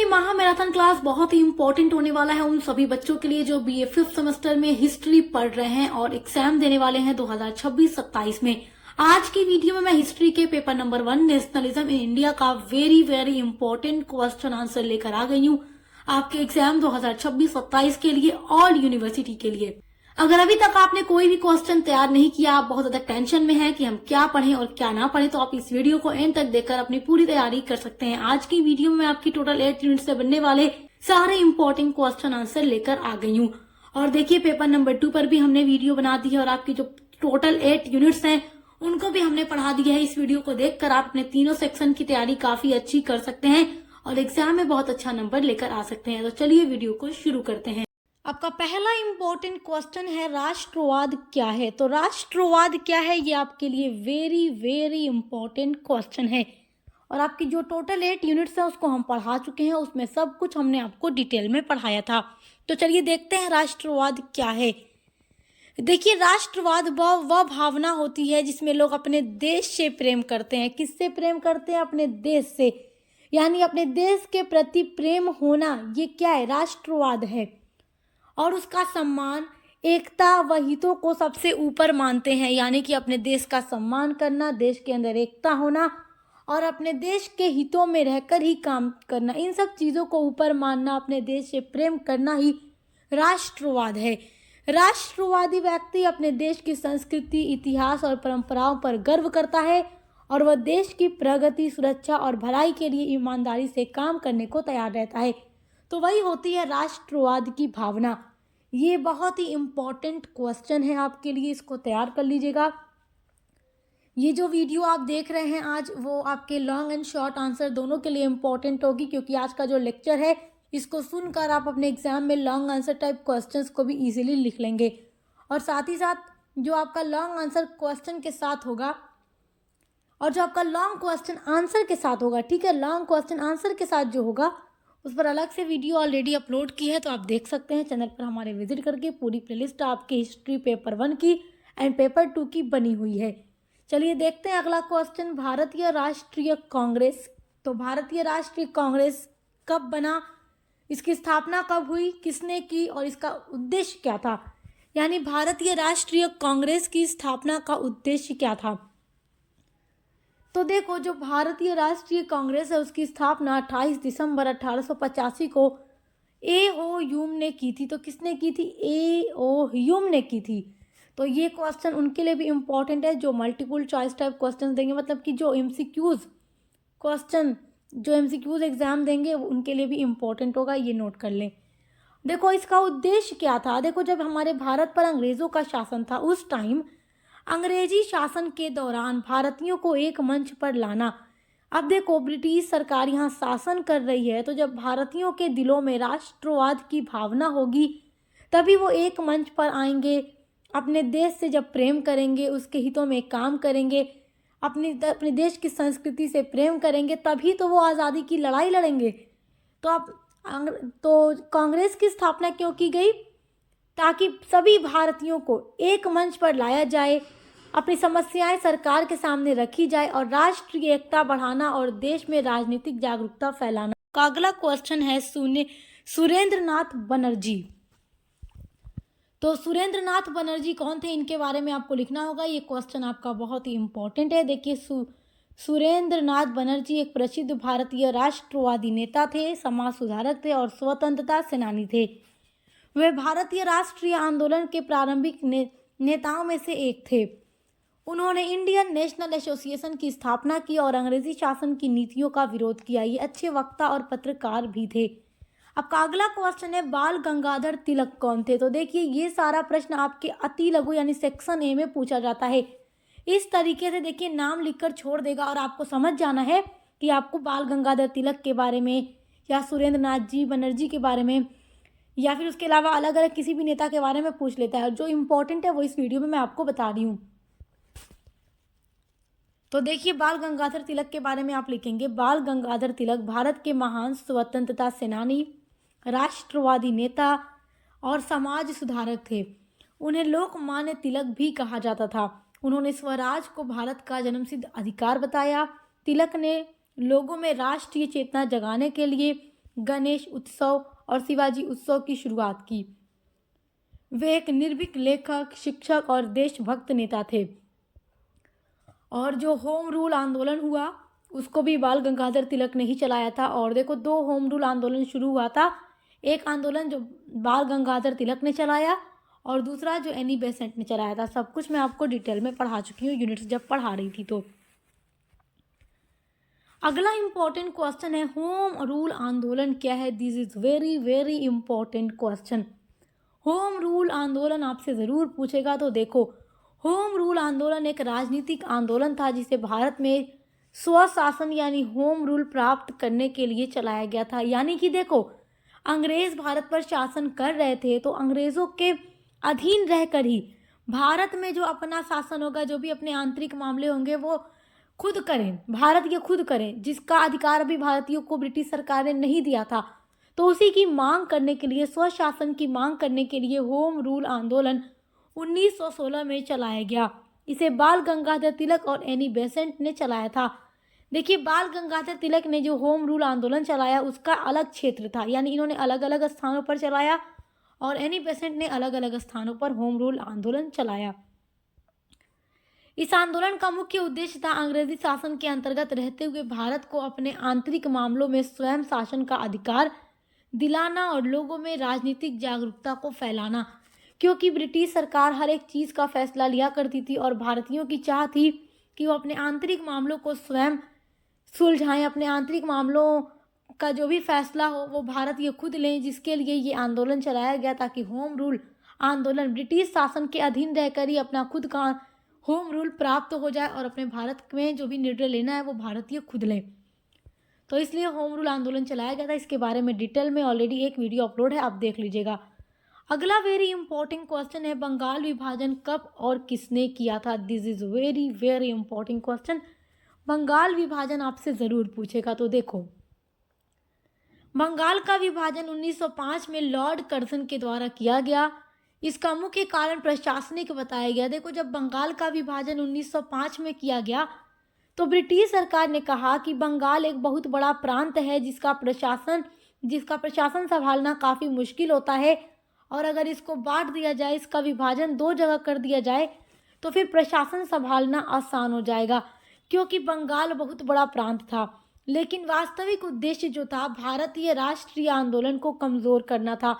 महा marathon class बहुत ही important होने वाला है उन सभी बच्चों के लिए जो बीए 5th सेमेस्टर में हिस्ट्री पढ़ रहे हैं और एग्जाम देने वाले हैं 2026-27 में। आज की वीडियो में मैं हिस्ट्री के paper number 1 nationalism in India का वेरी इंपॉर्टेंट क्वेश्चन आंसर लेकर आ गई हूँ आपके एग्जाम 2026-27 के लिए ऑल यूनिवर्सिटी के लिए। अगर अभी तक आपने कोई भी क्वेश्चन तैयार नहीं किया, आप बहुत ज्यादा टेंशन में हैं कि हम क्या पढ़ें और क्या ना पढ़ें, तो आप इस वीडियो को एंड तक देखकर अपनी पूरी तैयारी कर सकते हैं। आज की वीडियो में मैं आपकी टोटल 8 यूनिट से बनने वाले सारे इंपॉर्टेंट क्वेश्चन आंसर लेकर आ गई हूँ। और देखिए पेपर नंबर 2 पर भी हमने वीडियो बना दी है और आपकी जो टोटल 8 यूनिट्स हैं उनको भी हमने पढ़ा दिया है। इस वीडियो को देखकर आप अपने तीनों सेक्शन की तैयारी काफी अच्छी कर सकते हैं और एग्जाम में बहुत अच्छा नंबर लेकर आ सकते हैं। तो चलिए वीडियो को शुरू करते हैं। आपका पहला इंपॉर्टेंट क्वेश्चन है राष्ट्रवाद क्या है। तो राष्ट्रवाद क्या है ये आपके लिए वेरी इंपॉर्टेंट क्वेश्चन है और आपकी जो टोटल 8 यूनिट्स है उसको हम पढ़ा चुके हैं, उसमें सब कुछ हमने आपको डिटेल में पढ़ाया था। तो चलिए देखते हैं राष्ट्रवाद क्या है। देखिए राष्ट्रवाद वह भावना होती है जिसमें लोग अपने देश से प्रेम करते हैं। किससे प्रेम करते हैं? अपने देश से, यानी अपने देश के प्रति प्रेम होना, ये क्या है? राष्ट्रवाद है। और उसका सम्मान, एकता व हितों को सबसे ऊपर मानते हैं, यानी कि अपने देश का सम्मान करना, देश के अंदर एकता होना और अपने देश के हितों में रहकर ही काम करना, इन सब चीज़ों को ऊपर मानना, अपने देश से प्रेम करना ही राष्ट्रवाद है। राष्ट्रवादी व्यक्ति अपने देश की संस्कृति, इतिहास और परंपराओं पर गर्व करता है और वह देश की प्रगति, सुरक्षा और भलाई के लिए ईमानदारी से काम करने को तैयार रहता है। तो वही होती है राष्ट्रवाद की भावना। ये बहुत ही इम्पॉर्टेंट क्वेश्चन है आपके लिए, इसको तैयार कर लीजिएगा। ये जो वीडियो आप देख रहे हैं आज, वो आपके लॉन्ग एंड शॉर्ट आंसर दोनों के लिए इम्पॉर्टेंट होगी, क्योंकि आज का जो लेक्चर है इसको सुनकर आप अपने एग्जाम में लॉन्ग आंसर टाइप क्वेश्चंस को भी इजीली लिख लेंगे। और साथ ही साथ जो आपका लॉन्ग आंसर क्वेश्चन के साथ होगा और जो आपका लॉन्ग क्वेश्चन आंसर के साथ होगा, ठीक है, लॉन्ग क्वेश्चन आंसर के साथ जो होगा उस पर अलग से वीडियो ऑलरेडी अपलोड की है, तो आप देख सकते हैं चैनल पर हमारे विजिट करके। पूरी प्लेलिस्ट आपके हिस्ट्री पेपर 1 की एंड पेपर 2 की बनी हुई है। चलिए देखते हैं अगला क्वेश्चन, भारतीय राष्ट्रीय कांग्रेस। तो भारतीय राष्ट्रीय कांग्रेस कब बना, इसकी स्थापना कब हुई, किसने की और इसका उद्देश्य क्या था? यानी भारतीय राष्ट्रीय कांग्रेस की स्थापना का उद्देश्य क्या था? तो देखो, जो भारतीय राष्ट्रीय कांग्रेस है उसकी स्थापना 28 दिसंबर 1885 को ए.ओ. ह्यूम ने की थी। तो किसने की थी? ए.ओ. ह्यूम ने की थी। तो ये क्वेश्चन उनके लिए भी इम्पॉर्टेंट है जो मल्टीपल चॉइस टाइप क्वेश्चन देंगे, मतलब कि जो एमसीक्यूज क्वेश्चन, जो एमसीक्यूज एग्जाम देंगे उनके लिए भी इम्पॉर्टेंट होगा, ये नोट कर लें। देखो इसका उद्देश्य क्या था। देखो जब हमारे भारत पर अंग्रेज़ों का शासन था, उस टाइम अंग्रेजी शासन के दौरान भारतीयों को एक मंच पर लाना। अब देखो ब्रिटिश सरकार यहाँ शासन कर रही है, तो जब भारतीयों के दिलों में राष्ट्रवाद की भावना होगी तभी वो एक मंच पर आएंगे, अपने देश से जब प्रेम करेंगे, उसके हितों में काम करेंगे, अपने देश की संस्कृति से प्रेम करेंगे, तभी तो वो आज़ादी की लड़ाई लड़ेंगे। तो कांग्रेस की स्थापना क्यों की गई? ताकि सभी भारतीयों को एक मंच पर लाया जाए, अपनी समस्याएं सरकार के सामने रखी जाए और राष्ट्रीय एकता बढ़ाना और देश में राजनीतिक जागरूकता फैलाना। का अगला क्वेश्चन है सुरेंद्र नाथ बनर्जी। तो सुरेंद्र नाथ बनर्जी कौन थे, इनके बारे में आपको लिखना होगा। ये क्वेश्चन आपका बहुत ही इंपॉर्टेंट है। देखिए सुरेंद्र नाथ बनर्जी एक प्रसिद्ध भारतीय राष्ट्रवादी नेता थे, समाज सुधारक थे और स्वतंत्रता सेनानी थे। वे भारतीय राष्ट्रीय आंदोलन के प्रारंभिक नेताओं में से एक थे। उन्होंने इंडियन नेशनल एसोसिएशन की स्थापना की और अंग्रेजी शासन की नीतियों का विरोध किया। ये अच्छे वक्ता और पत्रकार भी थे। आपका अगला क्वेश्चन है बाल गंगाधर तिलक कौन थे। तो देखिए ये सारा प्रश्न आपके अति लघु यानी सेक्शन ए में पूछा जाता है। इस तरीके से देखिए नाम लिखकर छोड़ देगा और आपको समझ जाना है कि आपको बाल गंगाधर तिलक के बारे में या सुरेंद्र नाथ जी बनर्जी के बारे में या फिर उसके अलावा अलग अलग किसी भी नेता के बारे में पूछ लेता है। जो इम्पोर्टेंट है वो इस वीडियो में मैं आपको बता रही हूँ। तो देखिए बाल गंगाधर तिलक के बारे में आप लिखेंगे, बाल गंगाधर तिलक भारत के महान स्वतंत्रता सेनानी, राष्ट्रवादी नेता और समाज सुधारक थे। उन्हें लोकमान्य तिलक भी कहा जाता था। उन्होंने स्वराज को भारत का जन्मसिद्ध अधिकार बताया। तिलक ने लोगों में राष्ट्रीय चेतना जगाने के लिए गणेश उत्सव और शिवाजी उत्सव की शुरुआत की। वे एक निर्भीक लेखक, शिक्षक और देशभक्त नेता थे। और जो होम रूल आंदोलन हुआ उसको भी बाल गंगाधर तिलक ने ही चलाया था। और देखो, दो होम रूल आंदोलन शुरू हुआ था। एक आंदोलन जो बाल गंगाधर तिलक ने चलाया और दूसरा जो एनी बेसेंट ने चलाया था। सब कुछ मैं आपको डिटेल में पढ़ा चुकी हूँ यूनिट्स जब पढ़ा रही थी। तो अगला इंपॉर्टेंट क्वेश्चन है, होम रूल आंदोलन क्या है? This is very very important question. Home rule आंदोलन आपसे ज़रूर पूछेगा। तो देखो, होम रूल आंदोलन एक राजनीतिक आंदोलन था जिसे भारत में स्वशासन यानी होम रूल प्राप्त करने के लिए चलाया गया था। यानी कि देखो, अंग्रेज भारत पर शासन कर रहे थे तो अंग्रेज़ों के अधीन रहकर ही भारत में जो अपना शासन होगा, जो भी अपने आंतरिक मामले होंगे वो खुद करें, भारत ये खुद करें, जिसका अधिकार अभी भारतीयों को ब्रिटिश सरकार ने नहीं दिया था। तो उसी की मांग करने के लिए, स्वशासन की मांग करने के लिए होम रूल आंदोलन 1916 में चलाया गया। इसे बाल गंगाधर तिलक और एनी बेसेंट ने चलाया था। देखिए, बाल गंगाधर तिलक ने जो होम रूल आंदोलन चलाया उसका अलग क्षेत्र था, यानी इन्होंने अलग अलग स्थानों पर चलाया और एनी बेसेंट ने अलग अलग स्थानों पर होम रूल आंदोलन चलाया। इस आंदोलन का मुख्य उद्देश्य था अंग्रेजी शासन के अंतर्गत रहते हुए भारत को अपने आंतरिक मामलों में स्वयं शासन का अधिकार दिलाना और लोगों में राजनीतिक जागरूकता को फैलाना। क्योंकि ब्रिटिश सरकार हर एक चीज़ का फैसला लिया करती थी और भारतीयों की चाह थी कि वो अपने आंतरिक मामलों को स्वयं सुलझाएं, अपने आंतरिक मामलों का जो भी फैसला हो वो भारत ये खुद लें, जिसके लिए ये आंदोलन चलाया गया ताकि होम रूल आंदोलन ब्रिटिश शासन के अधीन रहकर ही अपना खुद का होम रूल प्राप्त हो जाए और अपने भारत में जो भी निर्णय लेना है वो भारतीय खुद लें। तो इसलिए होम रूल आंदोलन चलाया गया था। इसके बारे में डिटेल में ऑलरेडी एक वीडियो अपलोड है, आप देख लीजिएगा। अगला वेरी इंपॉर्टेंट क्वेश्चन है, बंगाल विभाजन कब और किसने किया था? This is very very important question. Bengal विभाजन आपसे ज़रूर पूछेगा। तो देखो, बंगाल का विभाजन 1905 में लॉर्ड कर्जन के द्वारा किया गया। इसका मुख्य कारण प्रशासनिक बताया गया। देखो, जब बंगाल का विभाजन 1905 में किया गया तो ब्रिटिश सरकार ने कहा कि बंगाल एक बहुत बड़ा प्रांत है जिसका प्रशासन संभालना काफ़ी मुश्किल होता है और अगर इसको बांट दिया जाए, इसका विभाजन दो जगह कर दिया जाए तो फिर प्रशासन संभालना आसान हो जाएगा, क्योंकि बंगाल बहुत बड़ा प्रांत था। लेकिन वास्तविक उद्देश्य जो था भारतीय राष्ट्रीय आंदोलन को कमज़ोर करना था,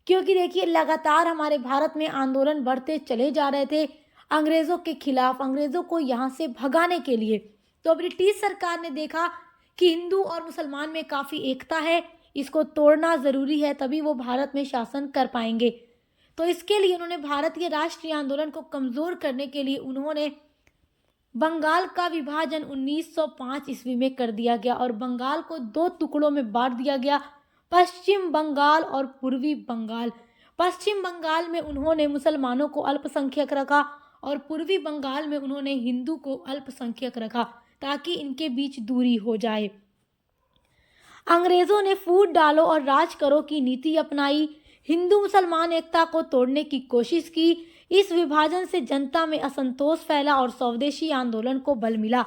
क्योंकि देखिए लगातार हमारे भारत में आंदोलन बढ़ते चले जा रहे थे अंग्रेज़ों के खिलाफ, अंग्रेज़ों को यहाँ से भगाने के लिए। तो ब्रिटिश सरकार ने देखा कि हिंदू और मुसलमान में काफ़ी एकता है, इसको तोड़ना ज़रूरी है, तभी वो भारत में शासन कर पाएंगे। तो इसके लिए उन्होंने भारतीय राष्ट्रीय आंदोलन को कमज़ोर करने के लिए उन्होंने बंगाल का विभाजन 1905 ईस्वी में कर दिया गया और बंगाल को दो टुकड़ों में बांट दिया गया, पश्चिम बंगाल और पूर्वी बंगाल। पश्चिम बंगाल में उन्होंने मुसलमानों को अल्पसंख्यक रखा और पूर्वी बंगाल में उन्होंने हिंदू को अल्पसंख्यक रखा ताकि इनके बीच दूरी हो जाए। अंग्रेज़ों ने फूट डालो और राज करो की नीति अपनाई, हिंदू मुसलमान एकता को तोड़ने की कोशिश की। इस विभाजन से जनता में असंतोष फैला और स्वदेशी आंदोलन को बल मिला।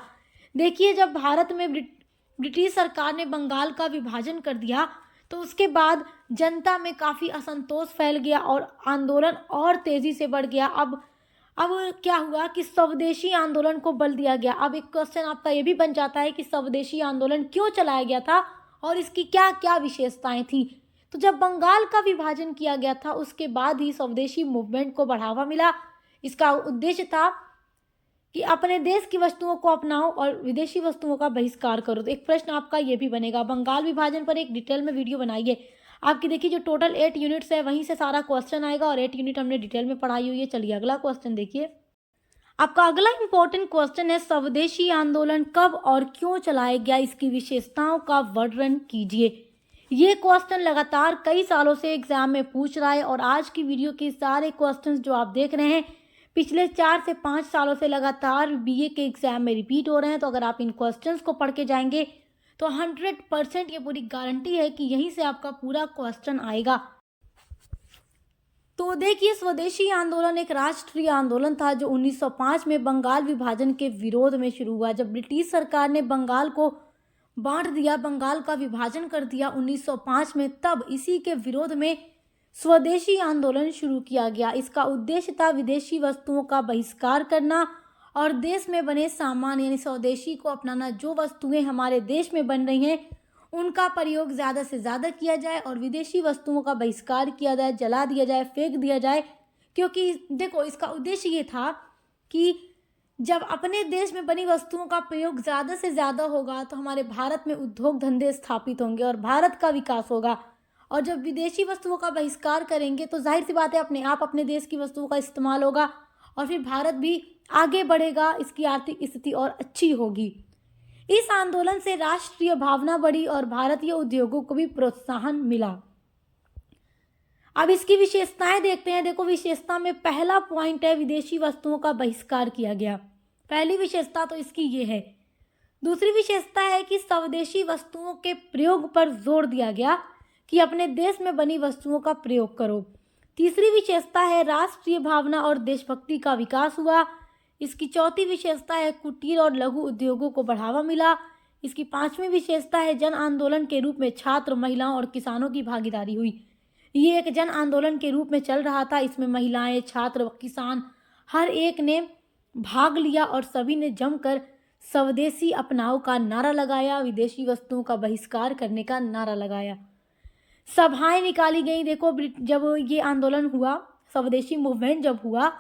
देखिए, जब भारत में ब्रिटिश सरकार ने बंगाल का विभाजन कर दिया तो उसके बाद जनता में काफ़ी असंतोष फैल गया और आंदोलन और तेज़ी से बढ़ गया। अब क्या हुआ कि स्वदेशी आंदोलन को बल दिया गया। अब एक क्वेश्चन आपका ये भी बन जाता है कि स्वदेशी आंदोलन क्यों चलाया गया था और इसकी क्या क्या विशेषताएं थी। तो जब बंगाल का विभाजन किया गया था उसके बाद ही स्वदेशी मूवमेंट को बढ़ावा मिला। इसका उद्देश्य था कि अपने देश की वस्तुओं को अपनाओ और विदेशी वस्तुओं का बहिष्कार करो। तो एक प्रश्न आपका ये भी बनेगा, बंगाल विभाजन पर एक डिटेल में वीडियो बनाइए आपकी। देखिए, जो टोटल 8 यूनिट्स है वहीं से सारा क्वेश्चन आएगा और 8 यूनिट हमने डिटेल में पढ़ाई हुई है। चलिए अगला क्वेश्चन देखिए। आपका अगला इंपॉर्टेंट क्वेश्चन है, स्वदेशी आंदोलन कब और क्यों चलाया गया, इसकी विशेषताओं का वर्णन कीजिए। ये क्वेश्चन लगातार कई सालों से एग्जाम में पूछ रहा है और आज की वीडियो के सारे क्वेश्चंस जो आप देख रहे हैं पिछले 4 से 5 सालों से लगातार बीए के एग्जाम में रिपीट हो रहे हैं। तो अगर आप इन क्वेश्चंस को पढ़ के जाएंगे तो 100% ये पूरी गारंटी है कि यहीं से आपका पूरा क्वेश्चन आएगा। तो देखिए, स्वदेशी आंदोलन एक राष्ट्रीय आंदोलन था जो 1905 में बंगाल विभाजन के विरोध में शुरू हुआ। जब ब्रिटिश सरकार ने बंगाल को बांट दिया, बंगाल का विभाजन कर दिया 1905 में, तब इसी के विरोध में स्वदेशी आंदोलन शुरू किया गया। इसका उद्देश्य था विदेशी वस्तुओं का बहिष्कार करना और देश में बने सामान यानी स्वदेशी को अपनाना। जो वस्तुएं हमारे देश में बन रही हैं उनका प्रयोग ज़्यादा से ज़्यादा किया जाए और विदेशी वस्तुओं का बहिष्कार किया जाए, जला दिया जाए, फेंक दिया जाए। क्योंकि देखो, इसका उद्देश्य ये था कि जब अपने देश में बनी वस्तुओं का प्रयोग ज़्यादा से ज़्यादा होगा तो हमारे भारत में उद्योग धंधे स्थापित होंगे और भारत का विकास होगा। और जब विदेशी वस्तुओं का बहिष्कार करेंगे तो जाहिर सी बात है अपने आप अपने देश की वस्तुओं का इस्तेमाल होगा और फिर भारत भी आगे बढ़ेगा, इसकी आर्थिक स्थिति और अच्छी होगी। इस आंदोलन से राष्ट्रीय भावना बढ़ी और भारतीय उद्योगों को भी प्रोत्साहन मिला। अब इसकी विशेषताएं देखते हैं। देखो, विशेषता में पहला पॉइंट है विदेशी वस्तुओं का बहिष्कार किया गया। पहली विशेषता तो इसकी ये है। दूसरी विशेषता है कि स्वदेशी वस्तुओं के प्रयोग पर जोर दिया गया कि अपने देश में बनी वस्तुओं का प्रयोग करो। तीसरी विशेषता है राष्ट्रीय भावना और देशभक्ति का विकास हुआ। इसकी चौथी विशेषता है कुटीर और लघु उद्योगों को बढ़ावा मिला। इसकी पांचवी विशेषता है जन आंदोलन के रूप में छात्र, महिलाओं और किसानों की भागीदारी हुई। ये एक जन आंदोलन के रूप में चल रहा था। इसमें महिलाएं, छात्र, किसान हर एक ने भाग लिया और सभी ने जमकर स्वदेशी अपनाओ का नारा लगाया, विदेशी वस्तुओं का बहिष्कार करने का नारा लगाया। सभाएं निकाली गई। देखो, जब ये आंदोलन हुआ, स्वदेशी मूवमेंट जब हुआ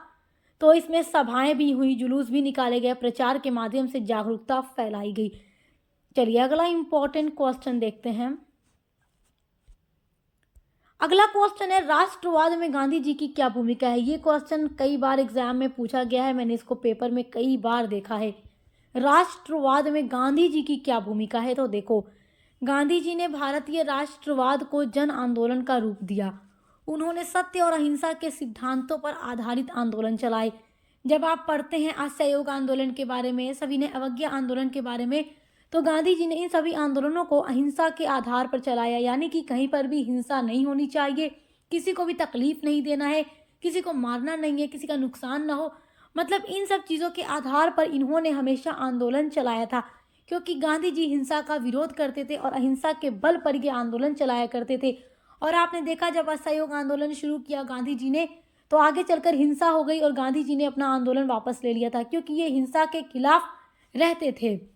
तो इसमें सभाएं भी हुई, जुलूस भी निकाले गए, प्रचार के माध्यम से जागरूकता फैलाई गई। चलिए अगला इंपॉर्टेंट क्वेश्चन देखते हैं। अगला क्वेश्चन है राष्ट्रवाद में गांधी जी की क्या भूमिका है। ये क्वेश्चन कई बार एग्जाम में पूछा गया है, मैंने इसको पेपर में कई बार देखा है। राष्ट्रवाद में गांधी जी की क्या भूमिका है। तो देखो, गांधी जी ने भारतीय राष्ट्रवाद को जन आंदोलन का रूप दिया। उन्होंने सत्य और अहिंसा के सिद्धांतों पर आधारित आंदोलन चलाए। जब आप पढ़ते हैं असहयोग आंदोलन के बारे में, सविनय अवज्ञा आंदोलन के बारे में, तो गांधी जी ने इन सभी आंदोलनों को अहिंसा के आधार पर चलाया, यानी कि कहीं पर भी हिंसा नहीं होनी चाहिए, किसी को भी तकलीफ नहीं देना है, किसी को मारना नहीं है, किसी का नुकसान ना हो। मतलब इन सब चीज़ों के आधार पर इन्होंने हमेशा आंदोलन चलाया था, क्योंकि गांधी जी हिंसा का विरोध करते थे और अहिंसा के बल पर ये आंदोलन चलाया करते थे। और आपने देखा जब असहयोग आंदोलन शुरू किया गांधी जी ने, तो आगे चलकर हिंसा हो गई और गांधी जी ने अपना आंदोलन वापस ले लिया था, क्योंकि ये हिंसा के खिलाफ रहते थे।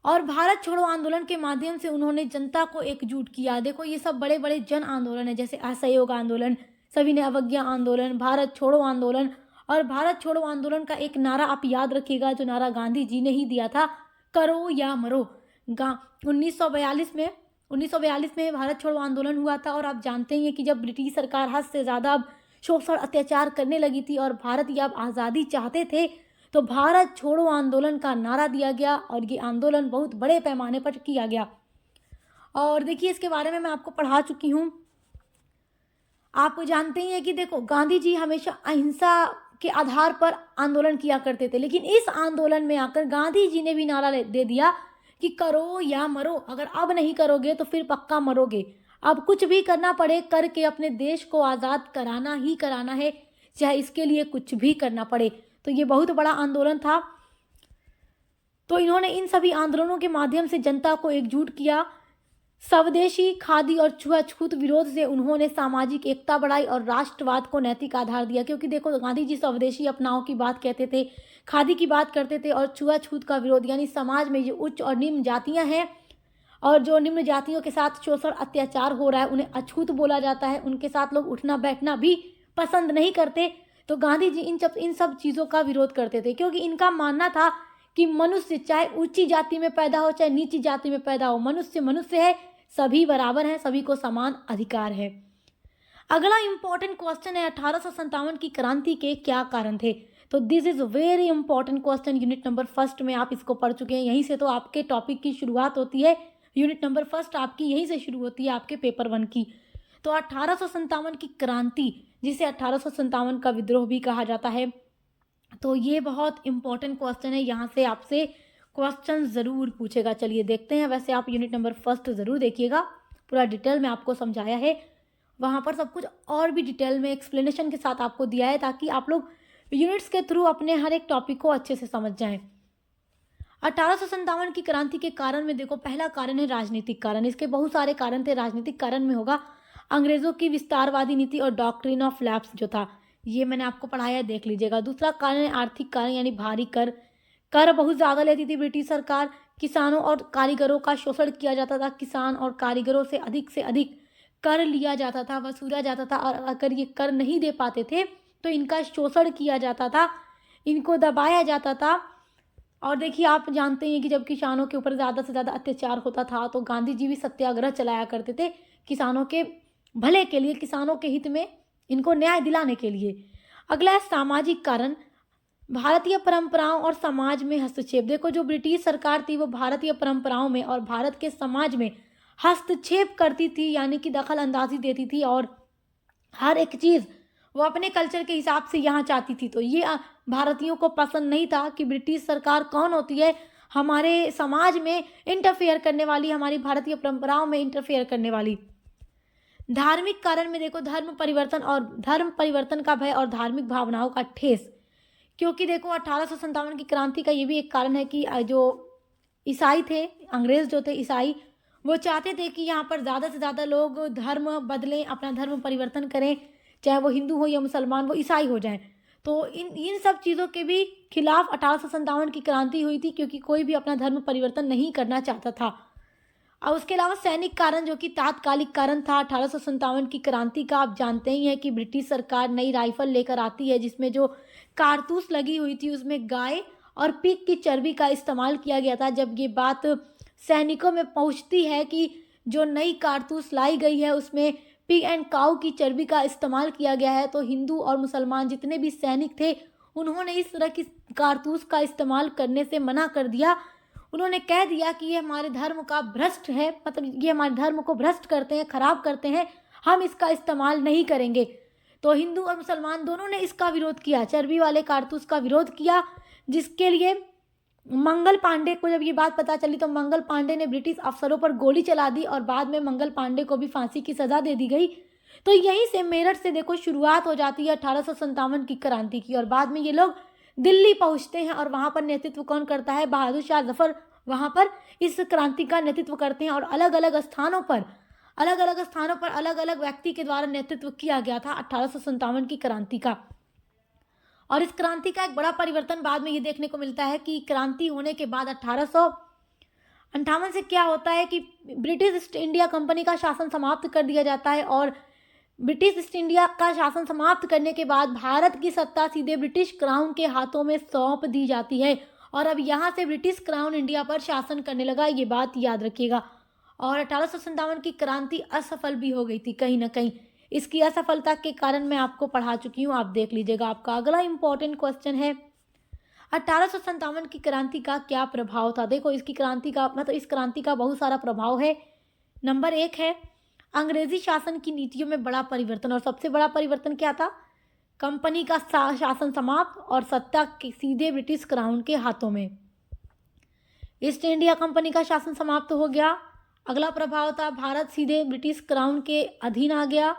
और भारत छोड़ो आंदोलन के माध्यम से उन्होंने जनता को एकजुट किया। देखो, ये सब बड़े बड़े जन आंदोलन है, जैसे असहयोग आंदोलन, सविनय अवज्ञा आंदोलन, भारत छोड़ो आंदोलन। और भारत छोड़ो आंदोलन का एक नारा आप याद रखिएगा, जो नारा गांधी जी ने ही दिया था, करो या मरो। 1942 में भारत छोड़ो आंदोलन हुआ था। और आप जानते हैं कि जब ब्रिटिश सरकार हद से ज़्यादा अब शोषण अत्याचार करने लगी थी और भारत या आज़ादी चाहते थे, तो भारत छोड़ो आंदोलन का नारा दिया गया और ये आंदोलन बहुत बड़े पैमाने पर किया गया। और देखिए, इसके बारे में मैं आपको पढ़ा चुकी हूँ। आप जानते ही हैं कि देखो, गांधी जी हमेशा अहिंसा के आधार पर आंदोलन किया करते थे, लेकिन इस आंदोलन में आकर गांधी जी ने भी नारा दे दिया कि करो या मरो। अगर अब नहीं करोगे तो फिर पक्का मरोगे। अब कुछ भी करना पड़े, करके अपने देश को आज़ाद कराना ही कराना है, चाहे इसके लिए कुछ भी करना पड़े। तो ये बहुत बड़ा आंदोलन था। तो इन्होंने इन सभी आंदोलनों के माध्यम से जनता को एकजुट किया। स्वदेशी, खादी और छुआछूत विरोध से उन्होंने सामाजिक एकता बढ़ाई और राष्ट्रवाद को नैतिक आधार दिया। क्योंकि देखो, गांधी जी स्वदेशी अपनाओं की बात कहते थे, खादी की बात करते थे और छुआछूत का विरोध, यानी समाज में जो उच्च और निम्न जातियां हैं और जो निम्न जातियों के साथ शोषण अत्याचार हो रहा है, उन्हें अछूत बोला जाता है, उनके साथ लोग उठना बैठना भी पसंद नहीं करते। तो गांधी जी इन सब चीज़ों का विरोध करते थे, क्योंकि इनका मानना था कि मनुष्य चाहे ऊंची जाति में पैदा हो चाहे नीची जाति में पैदा हो, मनुष्य मनुष्य है, सभी बराबर हैं, सभी को समान अधिकार है। अगला इंपॉर्टेंट क्वेश्चन है 1857 की क्रांति के क्या कारण थे। तो this is very important question. Unit number 1 में आप इसको पढ़ चुके हैं। यहीं से तो आपके टॉपिक की शुरुआत होती है। यूनिट नंबर 1 आपकी यहीं से शुरू होती है, आपके पेपर 1 की। तो 1857 की क्रांति, जिसे 1857 का विद्रोह भी कहा जाता है, तो ये बहुत इंपॉर्टेंट क्वेश्चन है। यहाँ से आपसे क्वेश्चन ज़रूर पूछेगा। चलिए देखते हैं। वैसे आप यूनिट नंबर 1 ज़रूर देखिएगा, पूरा डिटेल में आपको समझाया है। वहाँ पर सब कुछ और भी डिटेल में एक्सप्लेनेशन के साथ आपको दिया है, ताकि आप लोग यूनिट्स के थ्रू अपने हर एक टॉपिक को अच्छे से समझ जाएं। 1857 की क्रांति के कारण में देखो, पहला कारण है राजनीतिक कारण। इसके बहुत सारे कारण थे। राजनीतिक कारण में होगा अंग्रेजों की विस्तारवादी नीति और डॉक्ट्रिन ऑफ लैप्स जो था, ये मैंने आपको पढ़ाया है, देख लीजिएगा। दूसरा कारण है आर्थिक कारण, यानी भारी कर। कर बहुत ज़्यादा लेती थी ब्रिटिश सरकार। किसानों और कारीगरों का शोषण किया जाता था। किसान और कारीगरों से अधिक कर लिया जाता था, वसूला जाता था, और अगर ये कर नहीं दे पाते थे तो इनका शोषण किया जाता था, इनको दबाया जाता था। और देखिए, आप जानते हैं कि जब किसानों के ऊपर ज़्यादा से ज़्यादा अत्याचार होता था तो गांधी जी भी सत्याग्रह चलाया करते थे, किसानों के भले के लिए, किसानों के हित में, इनको न्याय दिलाने के लिए। अगला है सामाजिक कारण, भारतीय परंपराओं और समाज में हस्तक्षेप। देखो, जो ब्रिटिश सरकार थी वो भारतीय परंपराओं में और भारत के समाज में हस्तक्षेप करती थी, यानी कि दखल अंदाजी देती थी, और हर एक चीज़ वो अपने कल्चर के हिसाब से यहाँ चाहती थी। तो ये भारतीयों को पसंद नहीं था कि ब्रिटिश सरकार कौन होती है हमारे समाज में इंटरफेयर करने वाली, हमारी भारतीय परंपराओं में इंटरफेयर करने वाली। धार्मिक कारण में देखो, धर्म परिवर्तन का भय और धार्मिक भावनाओं का ठेस। क्योंकि देखो, 1857 की क्रांति का ये भी एक कारण है कि जो ईसाई थे, अंग्रेज जो थे ईसाई, वो चाहते थे कि यहाँ पर ज़्यादा से ज़्यादा लोग धर्म बदलें, अपना धर्म परिवर्तन करें, चाहे वो हिंदू हो या मुसलमान, वो ईसाई हो जाएं। तो इन सब चीज़ों के भी खिलाफ 1857 की क्रांति हुई थी, क्योंकि कोई भी अपना धर्म परिवर्तन नहीं करना चाहता था। और उसके अलावा सैनिक कारण, जो कि तात्कालिक कारण था 1857 की क्रांति का। आप जानते ही हैं कि ब्रिटिश सरकार नई राइफल लेकर आती है, जिसमें जो कारतूस लगी हुई थी उसमें गाय और पिग की चर्बी का इस्तेमाल किया गया था। जब ये बात सैनिकों में पहुंचती है कि जो नई कारतूस लाई गई है उसमें पिग एंड काऊ की चर्बी का इस्तेमाल किया गया है, तो हिंदू और मुसलमान जितने भी सैनिक थे उन्होंने इस तरह की कारतूस का इस्तेमाल करने से मना कर दिया। उन्होंने कह दिया कि ये हमारे धर्म का भ्रष्ट है, मतलब ये हमारे धर्म को भ्रष्ट करते हैं, खराब करते हैं, हम इसका इस्तेमाल नहीं करेंगे। तो हिंदू और मुसलमान दोनों ने इसका विरोध किया, चर्बी वाले कारतूस का विरोध किया, जिसके लिए मंगल पांडे को जब ये बात पता चली तो मंगल पांडे ने ब्रिटिश अफसरों पर गोली चला दी और बाद में मंगल पांडे को भी फांसी की सजा दे दी गई। तो यहीं से मेरठ से देखो शुरुआत हो जाती है 1857 की क्रांति की, और बाद में ये लोग दिल्ली पहुंचते हैं और वहां पर नेतृत्व कौन करता है? बहादुर शाह जफर वहां पर इस क्रांति का नेतृत्व करते हैं, और अलग अलग स्थानों पर अलग अलग व्यक्ति के द्वारा नेतृत्व किया गया था 1857 की क्रांति का। और इस क्रांति का एक बड़ा परिवर्तन बाद में ये देखने को मिलता है कि क्रांति होने के बाद 1858 से क्या होता है कि ब्रिटिश ईस्ट इंडिया कंपनी का शासन समाप्त कर दिया जाता है, और ब्रिटिश ईस्ट इंडिया का शासन समाप्त करने के बाद भारत की सत्ता सीधे ब्रिटिश क्राउन के हाथों में सौंप दी जाती है, और अब यहाँ से ब्रिटिश क्राउन इंडिया पर शासन करने लगा, ये बात याद रखिएगा। और 1857 की क्रांति असफल भी हो गई थी कहीं ना कहीं। इसकी असफलता के कारण मैं आपको पढ़ा चुकी हूँ, आप देख लीजिएगा। आपका अगला इंपॉर्टेंट क्वेश्चन है 1857 की क्रांति का क्या प्रभाव था? देखो, इस क्रांति का बहुत सारा प्रभाव है। नंबर 1 है अंग्रेजी शासन की नीतियों में बड़ा परिवर्तन, और सबसे बड़ा परिवर्तन क्या था? कंपनी का शासन समाप्त और सत्ता सीधे ब्रिटिश क्राउन के हाथों में। ईस्ट इंडिया कंपनी का शासन समाप्त हो गया। अगला प्रभाव था भारत सीधे ब्रिटिश क्राउन के अधीन आ गया।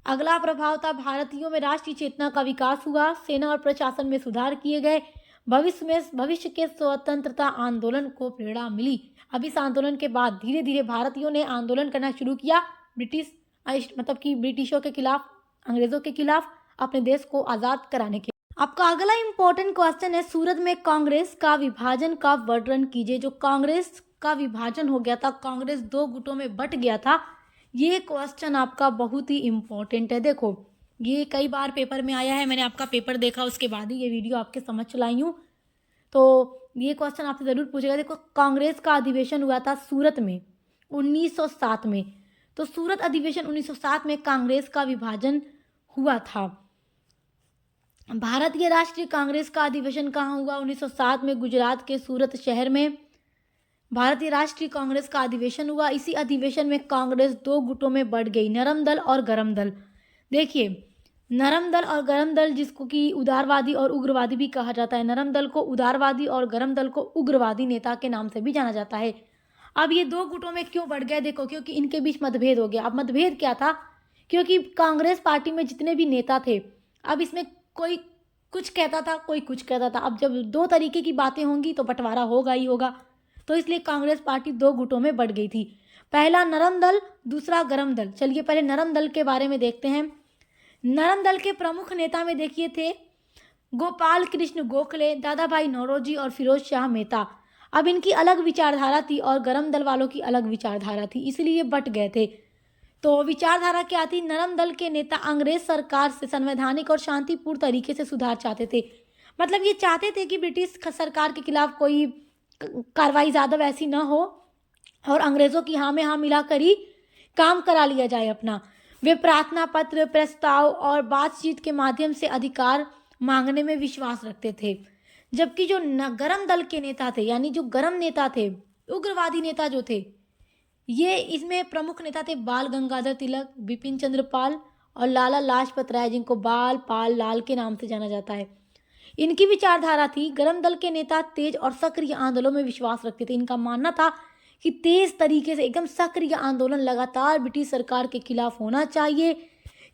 अगला प्रभाव था भारतीयों में राष्ट्रीय चेतना का विकास हुआ, सेना और प्रशासन में सुधार किए गए, भविष्य के स्वतंत्रता आंदोलन को प्रेरणा मिली। अब इस आंदोलन के बाद धीरे धीरे भारतीयों ने आंदोलन करना शुरू किया ब्रिटिशों के खिलाफ, अंग्रेजों के खिलाफ, अपने देश को आज़ाद कराने के। आपका अगला इंपॉर्टेंट क्वेश्चन है सूरत में कांग्रेस का विभाजन का वर्णन कीजिए। जो कांग्रेस का विभाजन हो गया था, कांग्रेस 2 गुटों में बट गया था, ये क्वेश्चन आपका बहुत ही इम्पोर्टेंट है। देखो, ये कई बार पेपर में आया है, मैंने आपका पेपर देखा उसके बाद ही ये वीडियो आपके समझ चलाई हूँ, तो ये क्वेश्चन आपसे ज़रूर पूछेगा। देखो, कांग्रेस का अधिवेशन हुआ था सूरत में 1907 में, तो सूरत अधिवेशन 1907 में कांग्रेस का विभाजन हुआ था। भारतीय राष्ट्रीय कांग्रेस का अधिवेशन कहाँ हुआ? 1907 में गुजरात के सूरत शहर में भारतीय राष्ट्रीय कांग्रेस का अधिवेशन हुआ। इसी अधिवेशन में कांग्रेस 2 गुटों में बढ़ गई, नरम दल और गरम दल। देखिए, नरम दल और गरम दल, जिसको कि उदारवादी और उग्रवादी भी कहा जाता है। नरम दल को उदारवादी और गरम दल को उग्रवादी नेता के नाम से भी जाना जाता है। अब ये 2 गुटों में क्यों बढ़ गए? देखो, क्योंकि इनके बीच मतभेद हो गया। अब मतभेद क्या था? क्योंकि कांग्रेस पार्टी में जितने भी नेता थे, अब इसमें कोई कुछ कहता था, कोई कुछ कहता था। अब जब दो तरीके की बातें होंगी तो बंटवारा होगा ही होगा। तो इसलिए कांग्रेस पार्टी दो गुटों में बंट गई थी। पहला नरम दल, दूसरा गरम दल। चलिए पहले नरम दल के बारे में देखते हैं। नरम दल के प्रमुख नेता में देखिए थे गोपाल कृष्ण गोखले, दादा भाई नौरोजी और फिरोज शाह मेहता। अब इनकी अलग विचारधारा थी और गरम दल वालों की अलग विचारधारा थी, इसलिए बट गए थे। तो विचारधारा क्या थी? नरम दल के नेता अंग्रेज सरकार से संवैधानिक और शांतिपूर्ण तरीके से सुधार चाहते थे। मतलब ये चाहते थे कि ब्रिटिश सरकार के खिलाफ कोई कार्रवाई ज़्यादा वैसी ना हो और अंग्रेज़ों की हाँ में हाँ मिलाकर ही काम करा लिया जाए अपना। वे प्रार्थना पत्र, प्रस्ताव और बातचीत के माध्यम से अधिकार मांगने में विश्वास रखते थे। जबकि जो गरम दल के नेता थे, यानी जो गरम नेता थे, उग्रवादी नेता जो थे, ये इसमें प्रमुख नेता थे बाल गंगाधर तिलक, बिपिन चंद्र पाल और लाला लाजपत राय, जिनको बाल पाल लाल के नाम से जाना जाता है। इनकी विचारधारा थी, गरम दल के नेता तेज और सक्रिय आंदोलनों में विश्वास रखते थे। इनका मानना था कि तेज तरीके से एकदम सक्रिय आंदोलन लगातार ब्रिटिश सरकार के खिलाफ होना चाहिए।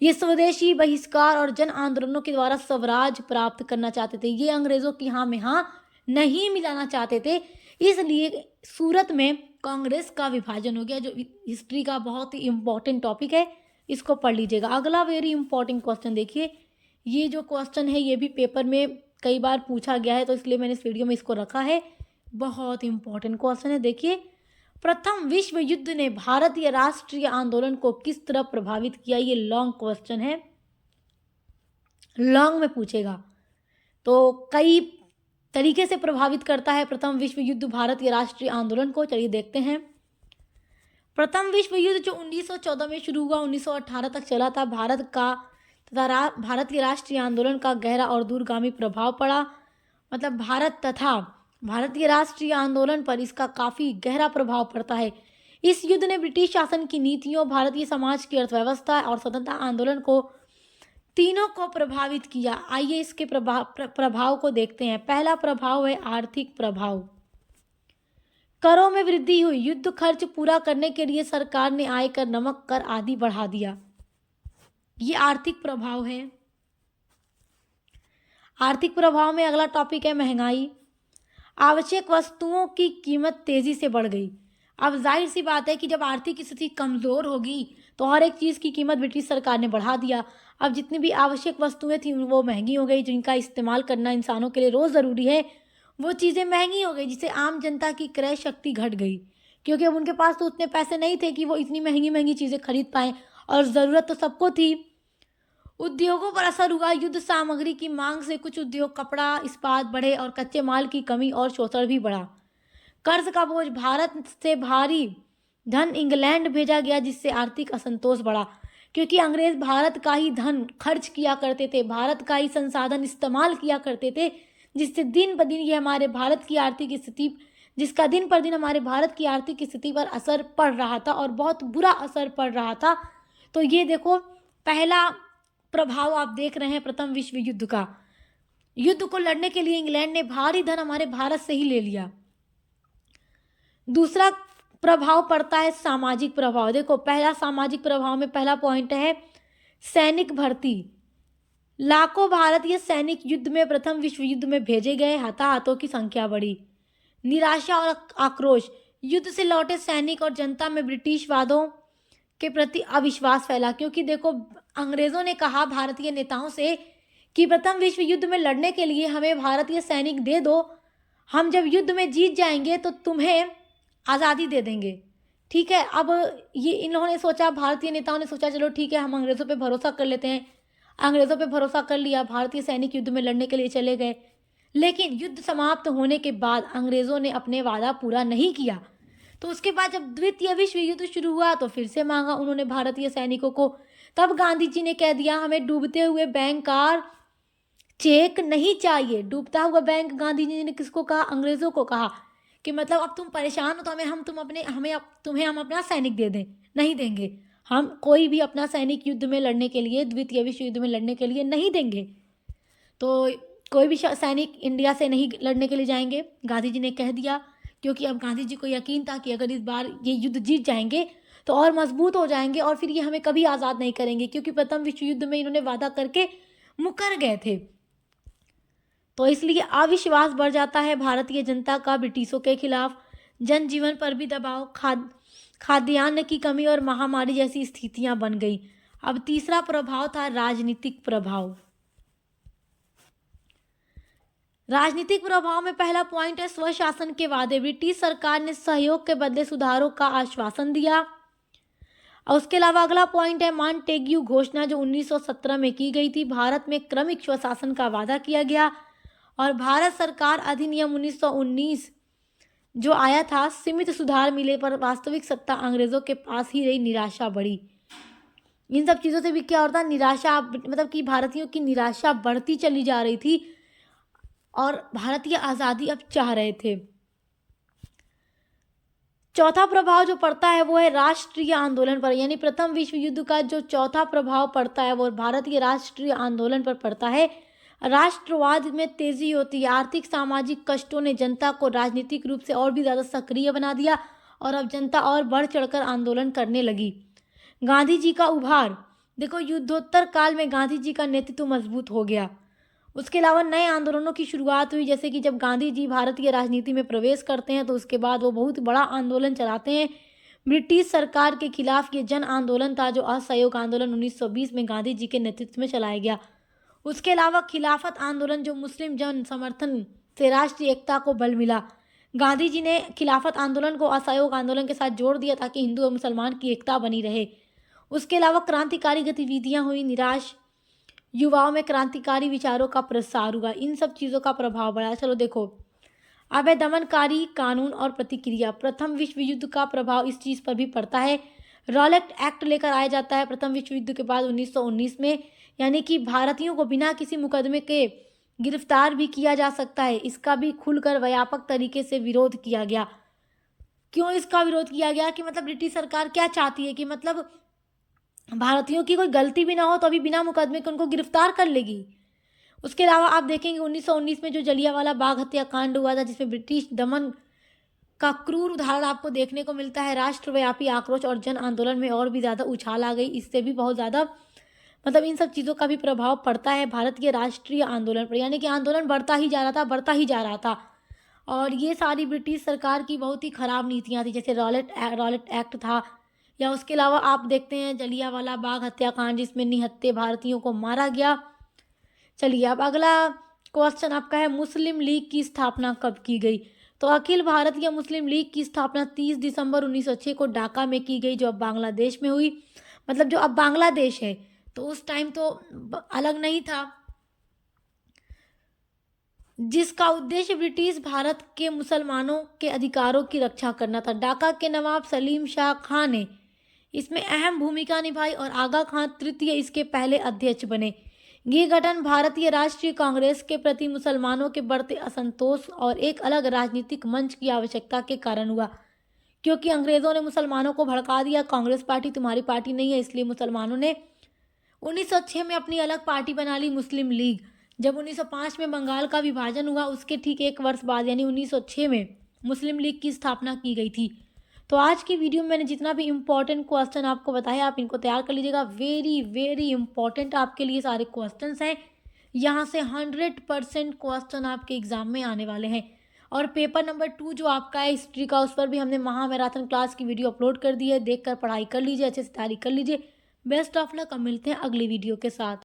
ये स्वदेशी बहिष्कार और जन आंदोलनों के द्वारा स्वराज प्राप्त करना चाहते थे। ये अंग्रेजों की हाँ में हाँ नहीं मिलाना चाहते थे। इसलिए सूरत में कांग्रेस का विभाजन हो गया, जो हिस्ट्री का बहुत ही इम्पोर्टेंट टॉपिक है, इसको पढ़ लीजिएगा। अगला वेरी इंपॉर्टेंट क्वेश्चन देखिए। ये जो क्वेश्चन है ये भी पेपर में कई बार पूछा गया है, तो इसलिए मैंने इस वीडियो में इसको रखा है। बहुत इंपॉर्टेंट क्वेश्चन है। देखिए, प्रथम विश्व युद्ध ने भारतीय राष्ट्रीय आंदोलन को किस तरह प्रभावित किया? ये लॉन्ग क्वेश्चन है, लॉन्ग में पूछेगा। तो कई तरीके से प्रभावित करता है प्रथम विश्व युद्ध भारतीय राष्ट्रीय आंदोलन को। चलिए देखते हैं। प्रथम विश्व युद्ध जो 1914 में शुरू हुआ, 1918 तक चला था, भारत का तथा भारतीय राष्ट्रीय आंदोलन का गहरा और दूरगामी प्रभाव पड़ा। मतलब भारत तथा भारतीय राष्ट्रीय आंदोलन पर इसका काफ़ी गहरा प्रभाव पड़ता है। इस युद्ध ने ब्रिटिश शासन की नीतियों, भारतीय समाज की अर्थव्यवस्था और स्वतंत्रता आंदोलन को तीनों को प्रभावित किया। आइए इसके प्रभाव को देखते हैं। पहला प्रभाव है आर्थिक प्रभाव। करों में वृद्धि हुई। युद्ध खर्च पूरा करने के लिए सरकार ने आयकर, नमक कर आदि बढ़ा दिया। ये आर्थिक प्रभाव है। आर्थिक प्रभाव में अगला टॉपिक है महंगाई। आवश्यक वस्तुओं की कीमत तेजी से बढ़ गई। अब जाहिर सी बात है कि जब आर्थिक स्थिति कमज़ोर होगी तो हर एक चीज़ की कीमत ब्रिटिश सरकार ने बढ़ा दिया। अब जितनी भी आवश्यक वस्तुएं थी वो महंगी हो गई, जिनका इस्तेमाल करना इंसानों के लिए रोज़ ज़रूरी है, वो चीज़ें महंगी हो गई, जिससे आम जनता की क्रय शक्ति घट गई। क्योंकि अब उनके पास तो उतने पैसे नहीं थे कि वो इतनी महंगी महंगी चीज़ें खरीद पाएँ, और ज़रूरत तो सबको थी। उद्योगों पर असर हुआ। युद्ध सामग्री की मांग से कुछ उद्योग, कपड़ा, इस्पात बढ़े और कच्चे माल की कमी और शोषण भी बढ़ा। कर्ज का बोझ। भारत से भारी धन इंग्लैंड भेजा गया, जिससे आर्थिक असंतोष बढ़ा। क्योंकि अंग्रेज भारत का ही धन खर्च किया करते थे, भारत का ही संसाधन इस्तेमाल किया करते थे, जिससे दिन ब दिन ये हमारे भारत की आर्थिक स्थिति, जिसका दिन पर दिन हमारे भारत की आर्थिक स्थिति पर असर पड़ रहा था और बहुत बुरा असर पड़ रहा था। तो ये देखो, पहला प्रभाव आप देख रहे हैं प्रथम विश्व युद्ध का। युद्ध को लड़ने के लिए इंग्लैंड ने भारी धन हमारे भारत से ही ले लिया। दूसरा प्रभाव पड़ता है सामाजिक प्रभाव। देखो, पहला सामाजिक प्रभाव में पहला पॉइंट है सैनिक भर्ती। लाखों भारतीय सैनिक युद्ध में, प्रथम विश्व युद्ध में भेजे गए। हताहतों की संख्या बढ़ी। निराशा और आक्रोश। युद्ध से लौटे सैनिक और जनता में ब्रिटिश वादों के प्रति अविश्वास फैला। क्योंकि देखो, अंग्रेजों ने कहा भारतीय नेताओं से कि प्रथम विश्व युद्ध में लड़ने के लिए हमें भारतीय सैनिक दे दो, हम जब युद्ध में जीत जाएंगे तो तुम्हें आज़ादी दे देंगे। ठीक है। अब ये इन लोगों ने सोचा, भारतीय नेताओं ने सोचा चलो ठीक है, हम अंग्रेज़ों पे भरोसा कर लेते हैं। अंग्रेज़ों पे भरोसा कर लिया, भारतीय सैनिक युद्ध में लड़ने के लिए चले गए। लेकिन युद्ध समाप्त होने के बाद अंग्रेज़ों ने अपने वादा पूरा नहीं किया। तो उसके बाद जब द्वितीय विश्व युद्ध शुरू हुआ तो फिर से मांगा उन्होंने भारतीय सैनिकों को। तब गांधी जी ने कह दिया, हमें डूबते हुए बैंक का चेक नहीं चाहिए। डूबता हुआ बैंक, गांधी जी ने किसको कहा? अंग्रेज़ों को कहा कि मतलब अब तुम परेशान हो तो तुम्हें हम अपना सैनिक दे दें। नहीं देंगे, हम कोई भी अपना सैनिक युद्ध में लड़ने के लिए, द्वितीय विश्व युद्ध में लड़ने के लिए नहीं देंगे। तो कोई भी सैनिक इंडिया से नहीं लड़ने के लिए जाएंगे, गांधी जी ने कह दिया। क्योंकि अब गांधी जी को यकीन था कि अगर इस बार ये युद्ध जीत जाएंगे तो और मजबूत हो जाएंगे और फिर ये हमें कभी आज़ाद नहीं करेंगे। क्योंकि प्रथम विश्व युद्ध में इन्होंने वादा करके मुकर गए थे। तो इसलिए अविश्वास बढ़ जाता है भारतीय जनता का ब्रिटिशों के खिलाफ। जनजीवन पर भी दबाव, खाद्यान्न की कमी और महामारी जैसी स्थितियां बन गई। अब तीसरा प्रभाव था राजनीतिक प्रभाव। राजनीतिक प्रभाव में पहला पॉइंट है स्वशासन के वादे। ब्रिटिश सरकार ने सहयोग के बदले सुधारों का आश्वासन दिया। और उसके अलावा अगला पॉइंट है मॉन्टेग्यू घोषणा, जो 1917 में की गई थी। भारत में क्रमिक स्वशासन का वादा किया गया। और भारत सरकार अधिनियम 1919 जो आया था, सीमित सुधार मिले पर वास्तविक सत्ता अंग्रेजों के पास ही रही, निराशा बढ़ी। इन सब चीज़ों से भी क्या होता, निराशा, मतलब कि भारतीयों की निराशा बढ़ती चली जा रही थी और भारतीय आज़ादी अब चाह रहे थे। चौथा प्रभाव जो पड़ता है वो है राष्ट्रीय आंदोलन पर, यानी प्रथम विश्व युद्ध का जो चौथा प्रभाव पड़ता है वो भारतीय राष्ट्रीय आंदोलन पर पड़ता है। राष्ट्रवाद में तेजी होती है। आर्थिक सामाजिक कष्टों ने जनता को राजनीतिक रूप से और भी ज़्यादा सक्रिय बना दिया और अब जनता और बढ़ चढ़कर आंदोलन करने लगी। गांधी जी का उभार, देखो युद्धोत्तर काल में गांधी जी का नेतृत्व मजबूत हो गया। उसके अलावा नए आंदोलनों की शुरुआत हुई, जैसे कि जब गांधी जी भारतीय राजनीति में प्रवेश करते हैं तो उसके बाद वो बहुत बड़ा आंदोलन चलाते हैं ब्रिटिश सरकार के खिलाफ। ये जन आंदोलन था जो असहयोग आंदोलन 1920 में गांधी जी के नेतृत्व में चलाया गया। उसके अलावा खिलाफत आंदोलन, जो मुस्लिम जन समर्थन से राष्ट्रीय एकता को बल मिला। गांधी जी ने खिलाफत आंदोलन को असहयोग आंदोलन के साथ जोड़ दिया ताकि हिंदू और मुसलमान की एकता बनी रहे। उसके अलावा क्रांतिकारी गतिविधियां हुई, निराश युवाओं में क्रांतिकारी विचारों का प्रसार हुआ। इन सब चीज़ों का प्रभाव बढ़ा। चलो देखो, अब है दमनकारी कानून और प्रतिक्रिया। प्रथम विश्व युद्ध का प्रभाव इस चीज़ पर भी पड़ता है। रॉलेट एक्ट लेकर आया जाता है प्रथम विश्व युद्ध के बाद 1919 में, यानी कि भारतीयों को बिना किसी मुकदमे के गिरफ्तार भी किया जा सकता है। इसका भी खुलकर व्यापक तरीके से विरोध किया गया। क्यों इसका विरोध किया गया कि मतलब ब्रिटिश सरकार क्या चाहती है कि मतलब भारतीयों की कोई गलती भी ना हो तो अभी बिना मुकदमे के उनको गिरफ्तार कर लेगी। उसके अलावा आप देखेंगे 1919 में जो जलियांवाला बाग हत्याकांड हुआ था, जिसमें ब्रिटिश दमन का क्रूर उदाहरण आपको देखने को मिलता है। राष्ट्रव्यापी आक्रोश और जन आंदोलन में और भी ज़्यादा उछाल आ गई। इससे भी बहुत ज़्यादा मतलब इन सब चीज़ों का भी प्रभाव पड़ता है भारत के राष्ट्रीय आंदोलन पर, यानी कि आंदोलन बढ़ता ही जा रहा था। और ये सारी ब्रिटिश सरकार की बहुत ही ख़राब नीतियाँ थी, जैसे रॉलेट एक्ट था, या उसके अलावा आप देखते हैं जलियांवाला बाग हत्याकांड, जिसमें निहत्थे भारतीयों को मारा गया। चलिए अब अगला क्वेश्चन आपका है मुस्लिम लीग की स्थापना कब की गई। तो अखिल भारतीय मुस्लिम लीग की स्थापना 30 दिसंबर 1906 को ढाका में की गई, जो अब बांग्लादेश में हुई। मतलब जो अब बांग्लादेश है, तो उस टाइम तो अलग नहीं था, जिसका उद्देश्य ब्रिटिश भारत के मुसलमानों के अधिकारों की रक्षा करना था। ढाका के नवाब सलीम शाह खान ने इसमें अहम भूमिका निभाई और आगा खान तृतीय इसके पहले अध्यक्ष बने। ये गठन भारतीय राष्ट्रीय कांग्रेस के प्रति मुसलमानों के बढ़ते असंतोष और एक अलग राजनीतिक मंच की आवश्यकता के कारण हुआ, क्योंकि अंग्रेजों ने मुसलमानों को भड़का दिया, कांग्रेस पार्टी तुम्हारी पार्टी नहीं है। इसलिए मुसलमानों ने 1906 में अपनी अलग पार्टी बना ली, मुस्लिम लीग। जब 1905 में बंगाल का विभाजन हुआ, उसके ठीक एक वर्ष बाद यानी 1906 में मुस्लिम लीग की स्थापना की गई थी। तो आज की वीडियो में मैंने जितना भी इम्पोर्टेंट क्वेश्चन आपको बताया, आप इनको तैयार कर लीजिएगा। वेरी वेरी इंपॉर्टेंट आपके लिए सारे क्वेश्चंस हैं। यहाँ से 100% क्वेश्चन आपके एग्जाम में आने वाले हैं। और पेपर नंबर 2 जो आपका है हिस्ट्री का, उस पर भी हमने महामैराथन क्लास की वीडियो अपलोड कर दी है। देखकर पढ़ाई कर लीजिए, अच्छे से तैयारी कर लीजिए। Best of luck. अब मिलते हैं अगली वीडियो के साथ।